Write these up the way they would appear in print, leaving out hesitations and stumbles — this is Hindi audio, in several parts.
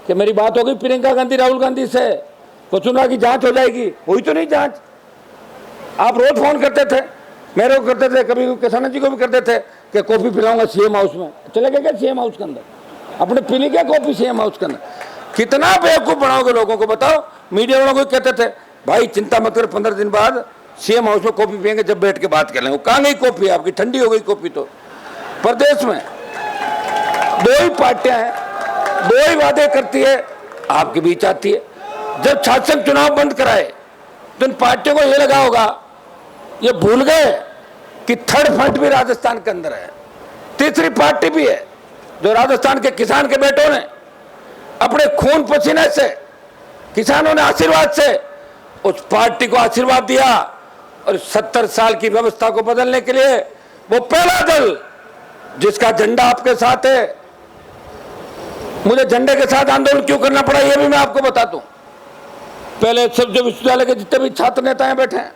कि मेरी बात हो गई प्रियंका गांधी राहुल गांधी से, वसुंधरा की जांच हो जाएगी, हुई तो नहीं जांच। आप रोज फोन करते थे, मेरे को करते थे, कभी किसान जी को भी करते थे कि कॉफी पिलाऊंगा सीएम हाउस में। चले गए क्या सीएम हाउस के अंदर? अपने पीली क्या कॉफी सीएम हाउस के अंदर? कितना बेवकूफ बनाओगे लोगों को, बताओ। मीडिया वालों को कहते थे भाई चिंता मत कर, 15 दिन बाद सीएम हाउस में कॉफी पियेंगे, जब बैठ के बात कर लेंगे। कहाँ गई कॉफी आपकी? ठंडी हो गई कॉफी। तो प्रदेश में दो ही पार्टियां हैं, दो ही वादे करती है, आपके बीच आती है। जब छात्र संघ चुनाव बंद कराए तो इन पार्टियों को यह लगा होगा, ये भूल गए कि थर्ड फ्रंट भी राजस्थान के अंदर है, तीसरी पार्टी भी है, जो राजस्थान के किसान के बेटों ने अपने खून पसीने से, किसानों ने आशीर्वाद से उस पार्टी को आशीर्वाद दिया। और 70 साल की व्यवस्था को बदलने के लिए वो पहला दल जिसका झंडा आपके साथ है। मुझे झंडे के साथ आंदोलन क्यों करना पड़ा, ये भी मैं आपको बता दूं। पहले सब जो विश्वविद्यालय के जितने भी छात्र नेताएं बैठे हैं,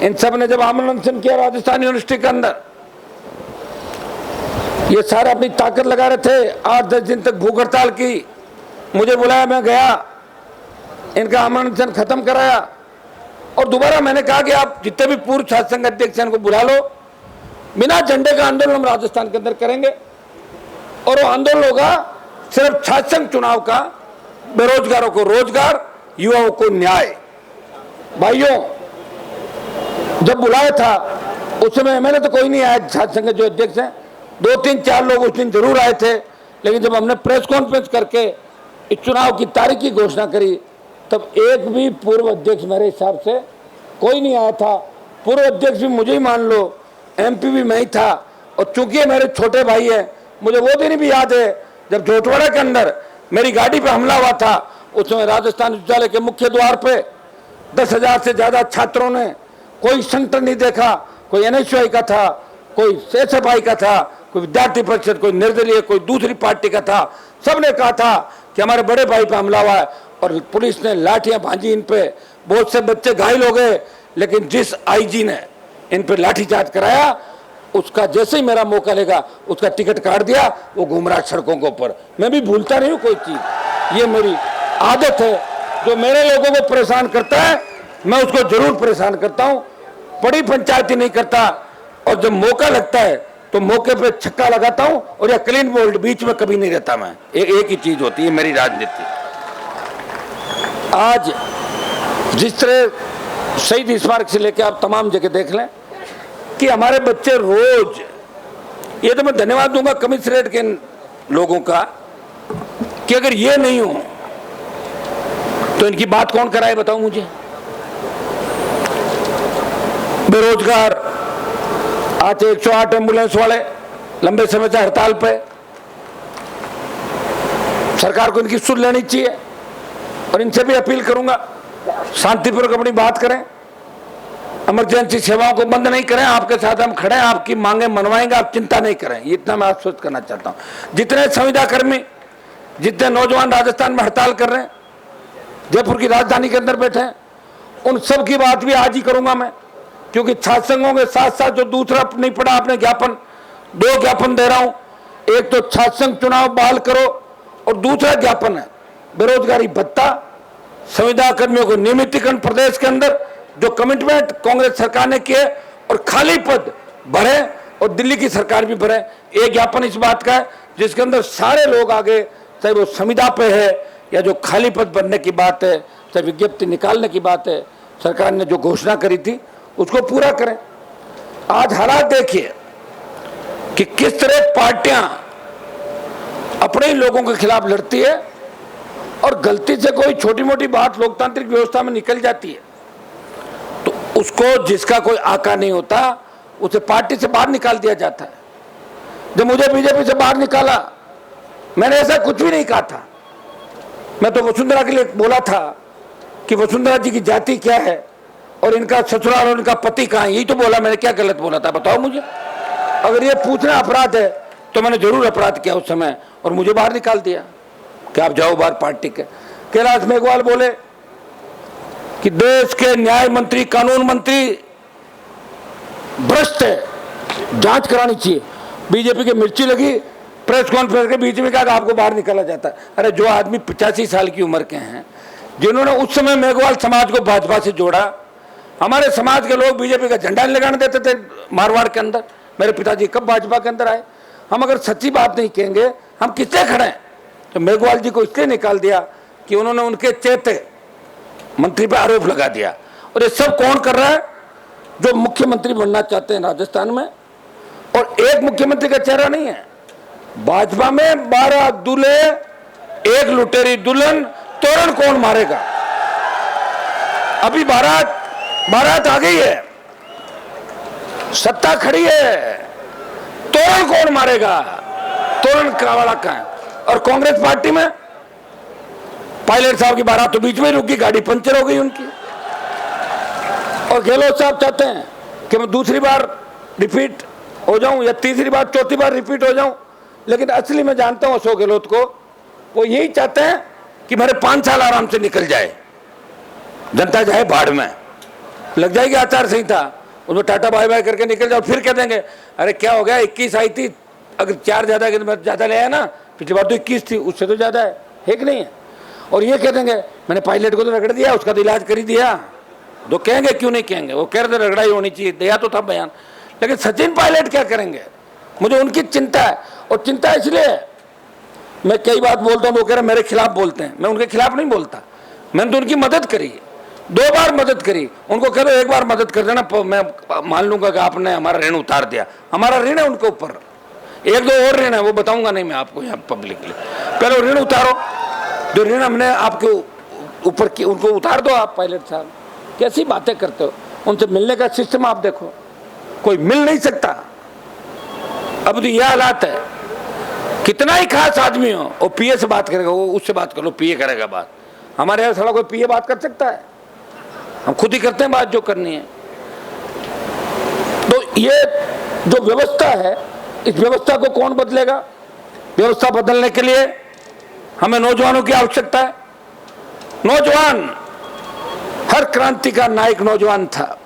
इन सब ने जब आमरण अनशन किया राजस्थान यूनिवर्सिटी के अंदर, ये सारे अपनी ताकत लगा रहे थे। 8-10 दिन तक भूख हड़ताल की, मुझे बुलाया, मैं गया, इनका आमरण अनशन खत्म कराया। और दोबारा मैंने कहा कि आप जितने भी पूर्व छात्र संघ अध्यक्ष को बुला लो, बिना झंडे का आंदोलन हम राजस्थान के अंदर करेंगे। और वो आंदोलन होगा सिर्फ छात्र संघ चुनाव का, बेरोजगारों को रोजगार, युवाओं को न्याय। भाइयों, जब बुलाया था उस समय मैंने तो कोई नहीं आया, छात्र संघ के जो अध्यक्ष हैं 2-3-4 लोग उस दिन जरूर आए थे। लेकिन जब हमने प्रेस कॉन्फ्रेंस करके इस चुनाव की तारीख की घोषणा करी, तब एक भी पूर्व अध्यक्ष मेरे हिसाब से कोई नहीं आया था। पूर्व अध्यक्ष भी मुझे ही मान लो, एमपी भी मैं ही था। और चूंकि मेरे छोटे भाई हैं, मुझे वो दिन भी याद है जब जोटवाड़ा के अंदर मेरी गाड़ी पे हमला हुआ था। उस समय राजस्थान विश्वविद्यालय के मुख्य द्वार पे 10,000 से ज्यादा छात्रों ने, कोई संगठन नहीं देखा, कोई एनएसयूआई का था, कोई एसएफआई का था, कोई विद्यार्थी परिषद, कोई निर्दलीय, कोई दूसरी पार्टी का था, सबने कहा था कि हमारे बड़े भाई पे हमला हुआ है। और पुलिस ने लाठियां भांजी इन पे, बहुत से बच्चे घायल हो गए। लेकिन जिस आईजी ने इन पे लाठीचार्ज कराया, उसका जैसे ही मेरा मौका लेगा उसका टिकट काट दिया, वो घूम रहा सड़कों के ऊपर। मैं भी भूलता नहीं हूँ कोई चीज, ये मेरी आदत है। जो मेरे लोगों को परेशान करता है मैं उसको जरूर परेशान करता हूँ, बड़ी पंचायती नहीं करता। और जब मौका लगता है तो मौके पे छक्का लगाता हूँ, और या क्लीन बोल्ड, बीच में कभी नहीं रहता मैं। एक ही चीज होती है मेरी राजनीति। आज जिस तरह शहीद स्मारक से लेकर आप तमाम जगह देख लें कि हमारे बच्चे रोज, ये तो मैं धन्यवाद दूंगा कमिश्नरेट के लोगों का कि अगर ये नहीं हो तो इनकी बात कौन कराए, बताओ मुझे। बेरोजगार आज 108 एम्बुलेंस वाले लंबे समय से हड़ताल पे, सरकार को इनकी सुन लेनी चाहिए। और इनसे भी अपील करूंगा शांतिपूर्वक अपनी बात करें, इमरजेंसी सेवाओं को बंद नहीं करें। आपके साथ हम खड़े हैं, आपकी मांगे मनवाएंगे, आप चिंता नहीं करें। इतना मैं आश्वस्त करना चाहता हूं। जितने संविदा कर्मी, जितने नौजवान राजस्थान में हड़ताल कर रहे हैं, जयपुर की राजधानी के अंदर बैठे हैं, उन सब की बात भी आज ही करूंगा मैं। क्योंकि छात्र संघों के साथ साथ जो दूसरा नहीं पड़ा आपने ज्ञापन, 2 ज्ञापन दे रहा हूं। एक तो छात्र संघ चुनाव बहाल करो, और दूसरा ज्ञापन है बेरोजगारी भत्ता, संविदा कर्मियों को नियमितीकरण प्रदेश के अंदर, जो कमिटमेंट कांग्रेस सरकार ने किए, और खाली पद भरे, और दिल्ली की सरकार भी भरे। एक ज्ञापन इस बात का है जिसके अंदर सारे लोग आगे, चाहे वो संविदा पे है या जो खाली पद भरने की बात है, चाहे विज्ञप्ति निकालने की बात है, सरकार ने जो घोषणा करी थी उसको पूरा करें। आज हालात देखिए कि किस तरह पार्टियां अपने ही लोगों के खिलाफ लड़ती है, और गलती से कोई छोटी मोटी बात लोकतांत्रिक व्यवस्था में निकल जाती है तो उसको, जिसका कोई आका नहीं होता, उसे पार्टी से बाहर निकाल दिया जाता है। जब मुझे बीजेपी से बाहर निकाला, मैंने ऐसा कुछ भी नहीं कहा था। मैं तो वसुंधरा के लिए बोला था कि वसुंधरा जी की जाति क्या है और इनका ससुराल और इनका पति कहाँ है, यही तो बोला मैंने। क्या गलत बोला था बताओ मुझे? अगर ये पूछना अपराध है तो मैंने जरूर अपराध किया उस समय, और मुझे बाहर निकाल दिया कि आप जाओ बाहर पार्टी के। कैलाश मेघवाल बोले कि देश के न्याय मंत्री, कानून मंत्री भ्रष्ट है, जांच करानी चाहिए। बीजेपी के मिर्ची लगी, प्रेस कॉन्फ्रेंस के बीच में कहा कि आपको बाहर निकाला जाता है। अरे जो आदमी 85 साल की उम्र के हैं, जिन्होंने उस समय मेघवाल समाज को भाजपा से जोड़ा, हमारे समाज के लोग बीजेपी का झंडा नहीं लगाने देते थे मारवाड़ के अंदर। मेरे पिताजी कब भाजपा के अंदर आए? हम अगर सच्ची बात नहीं कहेंगे हम किससे खड़े हैं? तो मेघवाल जी को इसलिए निकाल दिया कि उन्होंने उनके चेते मंत्री पर आरोप लगा दिया। और ये सब कौन कर रहा है? जो मुख्यमंत्री बनना चाहते हैं राजस्थान में, और एक मुख्यमंत्री का चेहरा नहीं है। भाजपा में 12 दूल्हे, एक लुटेरी दुल्हन, तोरण कौन मारेगा? अभी बारात आ गई है, सत्ता खड़ी है, तोरण कौन मारेगा? तोरण वाला कहां है? और कांग्रेस पार्टी में पायलट साहब की बारात तो बीच में रुकी, गाड़ी पंचर हो गई उनकी। और गहलोत साहब चाहते हैं कि मैं दूसरी बार रिपीट हो जाऊं या तीसरी बार चौथी बार रिपीट हो जाऊं, लेकिन असली में जानता हूं अशोक गहलोत को, वो यही चाहते हैं कि मेरे 5 साल आराम से निकल जाए, जनता जाए भाड़ में, लग जाएगी आचार संहिता, उसमें टाटा बाय बाय करके निकल जाओ। फिर कह देंगे अरे क्या हो गया, 21 आई थी, अगर 4 ज्यादा ले आया ना, पिछली बार तो 21 थी, उससे तो ज्यादा है कि नहीं है? और ये कह देंगे मैंने पायलट को तो रगड़ दिया, उसका तो इलाज कर ही दिया। तो कहेंगे क्यों नहीं कहेंगे, वो कह रहे थे रगड़ाई होनी चाहिए, दिया तो था बयान। लेकिन सचिन पायलट क्या करेंगे? मुझे उनकी चिंता है। और चिंता इसलिए है, मैं कई बात बोलता हूँ, वो कह रहे मेरे खिलाफ बोलते हैं, मैं उनके खिलाफ नहीं बोलता। मैंने तो उनकी मदद करी, 2 बार मदद करी। उनको कह दो 1 बार मदद कर देना, मैं मान लूंगा कि आपने हमारा ऋण उतार दिया। हमारा ऋण है उनके ऊपर, 1-2 और ऋण है, वो बताऊंगा नहीं मैं आपको यहाँ पब्लिकली। पहले ऋण उतारो, जो ऋण हमने आपके ऊपर की, उनको उतार दो आप। पायलट साहब कैसी बातें करते हो? उनसे मिलने का सिस्टम आप देखो, कोई मिल नहीं सकता। अब तो यह हालात है, कितना ही खास आदमी हो, वो पीए से बात करेगा, वो उससे बात कर लो, पीए करेगा बात। हमारे यहाँ साला कोई पीए बात कर सकता है? हम खुद ही करते हैं बात जो करनी है। तो ये जो व्यवस्था है, इस व्यवस्था को कौन बदलेगा? व्यवस्था बदलने के लिए हमें नौजवानों की आवश्यकता है। नौजवान, हर क्रांति का नायक नौजवान था।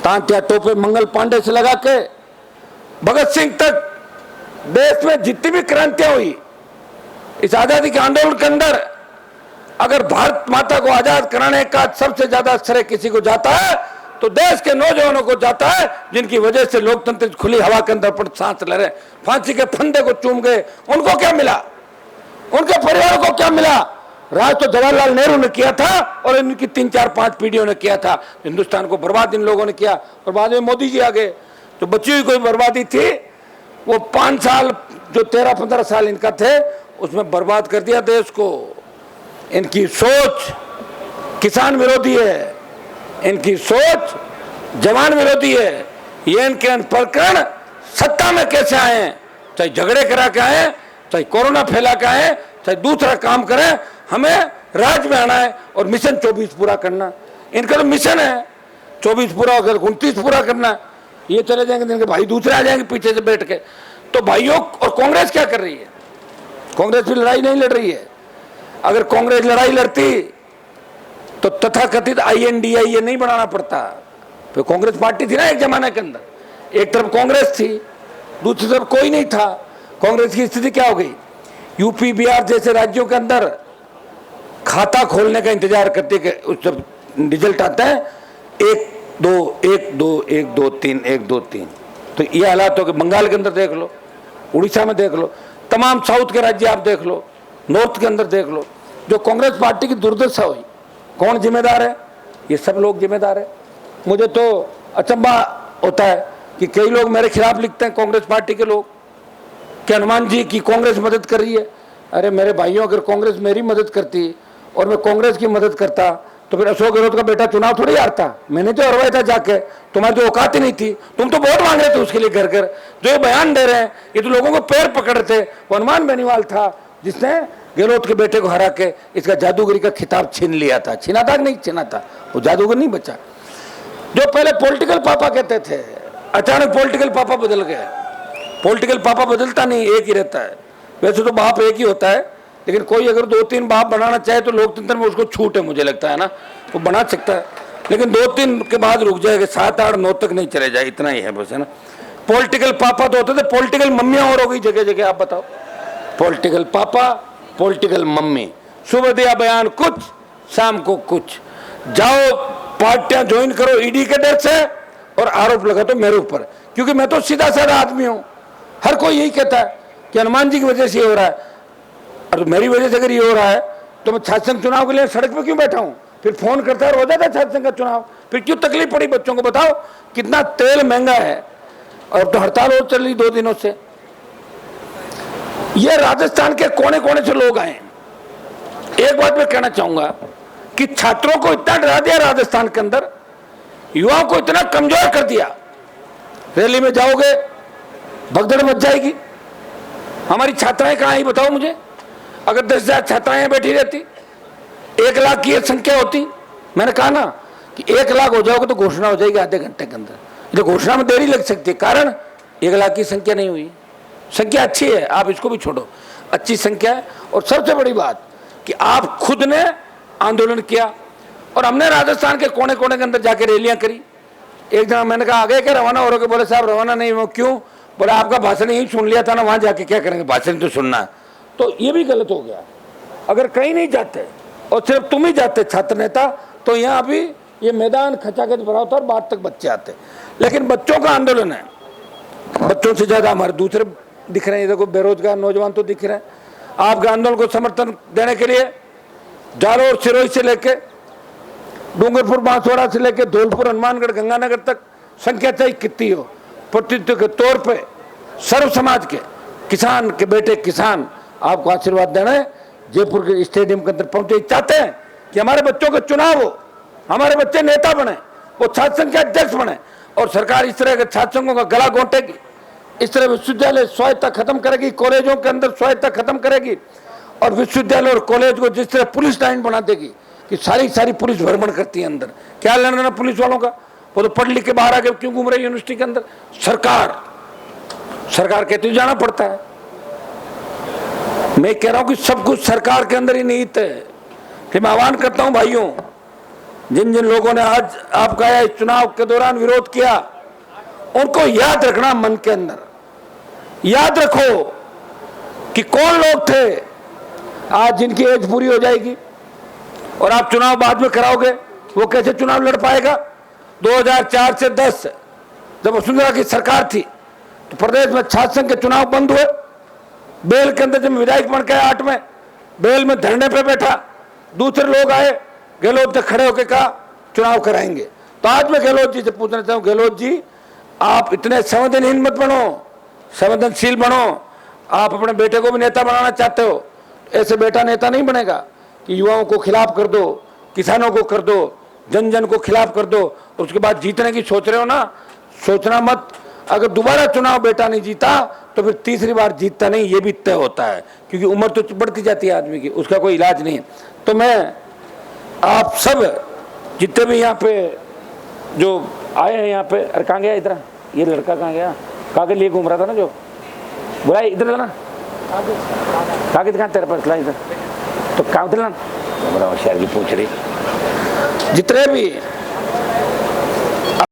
तांत्या टोपे मंगल पांडे से लगा के भगत सिंह तक, देश में जितनी भी क्रांतियां हुई, इस आजादी के आंदोलन के अंदर अगर भारत माता को आजाद कराने का सबसे ज्यादा श्रेय किसी को जाता है तो देश के नौजवानों को जाता है, जिनकी वजह से लोकतंत्र खुली हवा के अंदर पर सांस ले रहे, फांसी के फंदे को चूम गए। उनको क्या मिला? उनके परिवार को क्या मिला? राज तो जवाहरलाल नेहरू ने किया था और इनकी 3-4-5 पीढ़ियों ने किया था। हिंदुस्तान को बर्बाद इन लोगों ने किया, और बाद में मोदी जी आ गए। तो बची हुई कोई बर्बादी थी, वो 5 साल जो 13-15 साल इनका थे, उसमें बर्बाद कर दिया देश को। इनकी सोच किसान विरोधी है, इनकी सोच जवान विरोधी है। ये इनके प्रकरण सत्ता में कैसे आए, चाहे झगड़े करा के आए, चाहे कोरोना फैला के आए, चाहे दूसरा काम करें, हमें राज में आना है और मिशन 24 पूरा करना। इनका तो मिशन है 24 पूरा होकर 29 पूरा करना। ये चले जाएंगे, इनके भाई दूसरे आ जाएंगे पीछे से बैठ के। तो भाइयों, और कांग्रेस क्या कर रही है? कांग्रेस भी लड़ाई नहीं लड़ रही है। अगर कांग्रेस लड़ाई लड़ती तो तथाकथित INDA नहीं बनाना पड़ता। तो कांग्रेस पार्टी थी ना एक जमाने के अंदर, एक तरफ कांग्रेस थी, दूसरी तरफ कोई नहीं था। कांग्रेस की स्थिति क्या हो गई? यूपी बिहार जैसे राज्यों के अंदर खाता खोलने का इंतजार करते कि जब रिजल्ट आता है 1-2-1-2-1-2-3 तो ये हालात हो कि बंगाल के अंदर देख लो, उड़ीसा में देख लो, तमाम साउथ के राज्य आप देख लो, नॉर्थ के अंदर देख लो। जो कांग्रेस पार्टी की दुर्दशा हुई, कौन जिम्मेदार है? ये सब लोग जिम्मेदार है। मुझे तो अचंभा होता है कि कई लोग मेरे खिलाफ लिखते हैं, कांग्रेस पार्टी के लोग, कि हनुमान जी की कांग्रेस मदद कर रही है। अरे मेरे भाइयों, अगर कांग्रेस मेरी मदद करती और मैं कांग्रेस की मदद करता तो फिर अशोक गहलोत का बेटा चुनाव थोड़ी हारता। मैंने तो हरवाया था जाके, तुम्हारी तो औकात ही नहीं थी। तुम तो वोट मांग रहे थे उसके लिए घर घर। जो ये बयान दे रहे हैं, ये तो लोगों को पैर पकड़ रहे थे। वो हनुमान बेनीवाल था जिसने गहलोत के बेटे को हरा के इसका जादूगरी का खिताब छीन लिया था। छीना था कि नहीं छीना था? वो जादूगर नहीं बचा। जो पहले पॉलिटिकल पापा कहते थे, अचानक पॉलिटिकल पापा बदल गए। पॉलिटिकल पापा बदलता नहीं, एक ही रहता है। वैसे तो बाप एक ही होता है, लेकिन कोई अगर 2-3 बाप बनाना चाहे तो लोकतंत्र में उसको छूट है, मुझे लगता है ना, वो बना सकता है। लेकिन 2-3 के बाद रुक जाएगा, 7-8-9 तक नहीं चले जाए, इतना ही है बस, है ना। पॉलिटिकल पापा तो होते थे, पॉलिटिकल मम्मियां और हो गई जगह जगह। आप बताओ, पॉलिटिकल पापा, पॉलिटिकल मम्मी, सुबह दिया बयान कुछ, शाम को कुछ। जाओ पार्टियां ज्वाइन करो ईडी के डर से और आरोप लगा तो मेरे ऊपर, क्योंकि मैं तो सीधा साधा आदमी हूं। हर कोई यही कहता है कि हनुमान जी की वजह से ये हो रहा है, और मेरी वजह से अगर ये हो रहा है तो मैं छात्र संघ चुनाव के लिए सड़क पे क्यों बैठा हूं? फिर फोन करता है, हो जाता है छात्र संघ का चुनाव, फिर क्यों तकलीफ पड़ी बच्चों को? बताओ कितना तेल महंगा है, और तो हड़ताल हो चल रही 2 दिनों से। ये राजस्थान के कोने कोने से लोग आए। एक बात मैं कहना चाहूंगा कि छात्रों को इतना डरा दिया राजस्थान के अंदर, युवाओं को इतना कमजोर कर दिया। रैली में जाओगे भगदड़ मच जाएगी। हमारी छात्राएं कहां आई बताओ मुझे? अगर 10,000 छात्राएं बैठी रहती, 1 लाख की संख्या होती, मैंने कहा ना कि 1 लाख हो जाओगे तो घोषणा हो जाएगी आधे घंटे के अंदर। जो घोषणा में देरी लग सकती है, कारण 1 लाख की संख्या नहीं हुई। संख्या अच्छी है, आप इसको भी छोड़ो, अच्छी संख्या है। और सबसे बड़ी बात कि आप खुद ने आंदोलन किया, और हमने राजस्थान के कोने कोने के अंदर जाके रैलियां करी। एक दिन मैंने कहा आगे क्या रवाना हो रहे? बोले साहब रवाना नहीं हो। क्यों? बोले आपका भाषण यही सुन लिया था ना, वहां जाके क्या करेंगे, भाषण तो सुनना है। तो ये भी गलत हो गया। अगर कहीं नहीं जाते और सिर्फ तुम ही जाते छात्र नेता, तो यहाँ अभी ये मैदान खचाखच भरा होता और बाद तक बच्चे आते। लेकिन बच्चों का आंदोलन है, बच्चों से ज्यादा हमारे दूसरे दिख रहे हैं। देखो बेरोजगार नौजवान तो दिख रहे हैं। आपके आंदोलन को समर्थन देने के लिए जालोर सिरोही से लेके डूंगरपुर बांसवाड़ा से लेके धौलपुर हनुमानगढ़ गंगानगर तक संख्या चाहे कितनी हो, प्रतिनिधित्व के तौर पे सर्व समाज के किसान के बेटे किसान आपको आशीर्वाद देना है। जयपुर के स्टेडियम के अंदर पहुंचे, चाहते हैं कि हमारे बच्चों का चुनाव हो, हमारे बच्चे नेता बने, वो छात्र संघ के अध्यक्ष बने, और सरकार इस तरह के छात्र संघों का गला घोंटेगी, इस तरह विश्वविद्यालय स्वायत्ता खत्म करेगी, कॉलेजों के अंदर स्वायत्ता खत्म करेगी, और विश्वविद्यालय और कॉलेज को जिस तरह पुलिस लाइन बना देगी कि सारी पुलिस भ्रमण करती है अंदर। क्या लेना पुलिस वालों का? वो तो पढ़ लिख के बाहर आके क्यों घूम रही यूनिवर्सिटी के अंदर? सरकार कहती है जाना पड़ता है। मैं कह रहा हूं कि सब कुछ सरकार के अंदर ही निहित है। फिर मैं आह्वान करता हूं भाइयों, जिन जिन लोगों ने आज आपका इस चुनाव के दौरान विरोध किया, उनको याद रखना, मन के अंदर याद रखो कि कौन लोग थे आज जिनकी एज पूरी हो जाएगी और आप चुनाव बाद में कराओगे, वो कैसे चुनाव लड़ पाएगा? 2004 से 10 जब वसुंधरा की सरकार थी तो प्रदेश में छात्र संघ के चुनाव बंद हुए। बेल के अंदर जब विधायक बन के 8 में बेल में धरने पे बैठा, दूसरे लोग आए, गहलोत ने खड़े होकर कहा चुनाव कराएंगे। तो आज मैं गहलोत जी से पूछना चाहूँ, गहलोत जी आप इतने संवेदनहीन मत बनो, संवेदनशील बनो। आप अपने बेटे को भी नेता बनाना चाहते हो, ऐसे बेटा नेता नहीं बनेगा कि युवाओं को खिलाफ कर दो, किसानों को कर दो, जन जन को खिलाफ कर दो, उसके बाद जीतने की सोच रहे हो ना, सोचना मत। अगर दोबारा चुनाव बेटा नहीं जीता तो फिर तीसरी बार जीतता नहीं, ये भी तय होता है, क्योंकि उम्र तो बढ़ती जाती है आदमी की, उसका कोई इलाज नहीं है। तो मैं आप सब जितने भी यहाँ पे जो आए हैं यहाँ पे, अरे कहाँ गया इधर, ये लड़का कहाँ गया? कागज लिए घूम रहा था ना, जो बुरा इधर ना, कागज कहाँ तेरे पास ला इधर, तो कहाँ उधर ना, बड़ा होशियार की पूछ रही। जितने भी